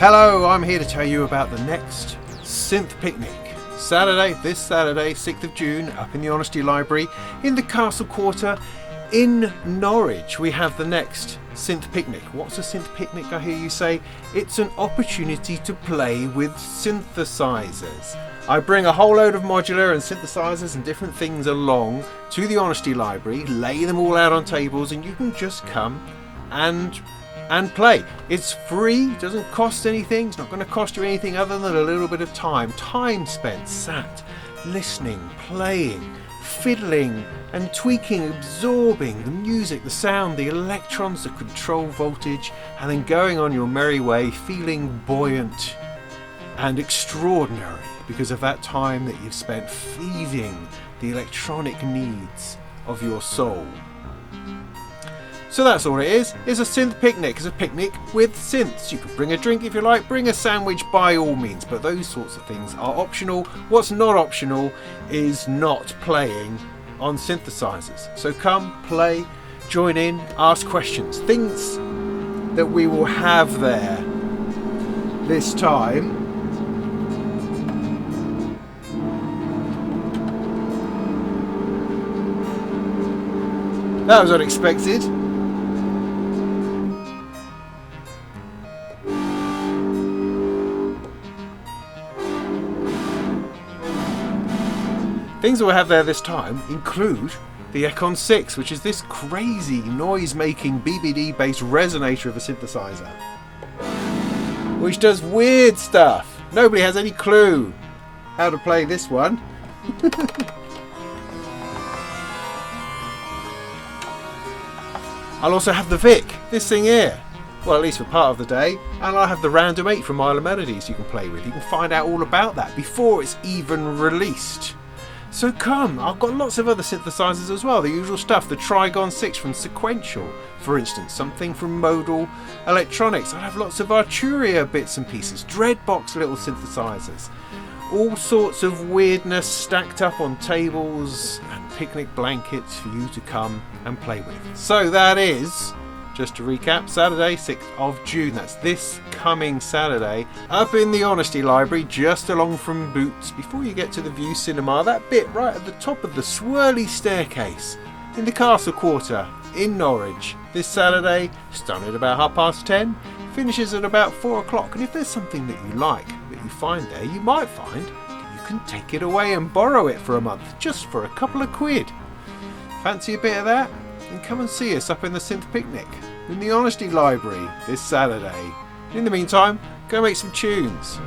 Hello, I'm here to tell you about the next Synth picnic. This Saturday, 6th of June, up in the Honesty Library in the Castle Quarter in Norwich. We have the next Synth picnic. What's a Synth picnic, I hear you say? It's an opportunity to play with synthesizers. I bring a whole load of modular and synthesizers and different things along to the Honesty Library, lay them all out on tables, and you can just come and play. It's free, doesn't cost anything, it's not going to cost you anything other than a little bit of time spent sat, listening, playing, fiddling and tweaking, absorbing the music, the sound, the electrons that control voltage, and then going on your merry way feeling buoyant and extraordinary because of that time that you've spent feeding the electronic needs of your soul. So that's all it is. It's a synth picnic. It's a picnic with synths. You can bring a drink if you like, bring a sandwich by all means, but those sorts of things are optional. What's not optional is not playing on synthesizers. So come, play, join in, ask questions. Things that we will have there this time. That was unexpected. Things that we'll have there this time include the Econ 6, which is this crazy noise-making BBD-based resonator of a synthesizer, which does weird stuff. Nobody has any clue how to play this one. I'll also have the Vic, this thing here. Well, at least for part of the day. And I'll have the Random 8 from Isle of Melodies you can play with. You can find out all about that before it's even released. So come, I've got lots of other synthesizers as well. The usual stuff, the Trigon 6 from Sequential, for instance. Something from Modal Electronics. I'll have lots of Arturia bits and pieces. Dreadbox little synthesizers. All sorts of weirdness stacked up on tables and picnic blankets for you to come and play with. So that is, just to recap, Saturday 6th of June. That's this coming Saturday up in the Honesty Library, just along from Boots before you get to the View Cinema, that bit right at the top of the swirly staircase in the Castle Quarter in Norwich. This Saturday, starting at about 10:30, finishes at about 4 o'clock. And if there's something that you like that you find there, you might find that you can take it away and borrow it for a month just for a couple of quid. Fancy a bit of that? Then come and see us up in the Synth picnic in the Honesty Library this Saturday. In the meantime, go make some tunes.